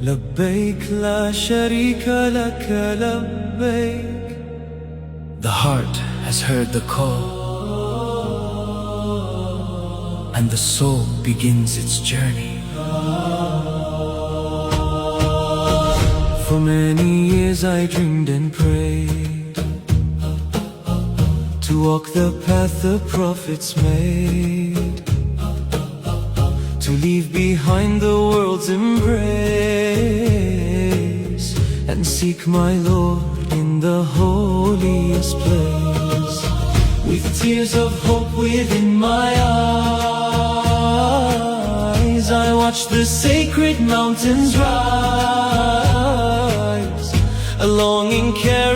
لبيك لا شريك لك لبيك. The heart has heard the call, and the soul begins its journey. For many years I dreamed and prayed to walk the path the prophets made, to leave behind the world's embrace and seek my Lord in the holiest place. With tears of hope within my eyes, I watch the sacred mountains rise. A longing carries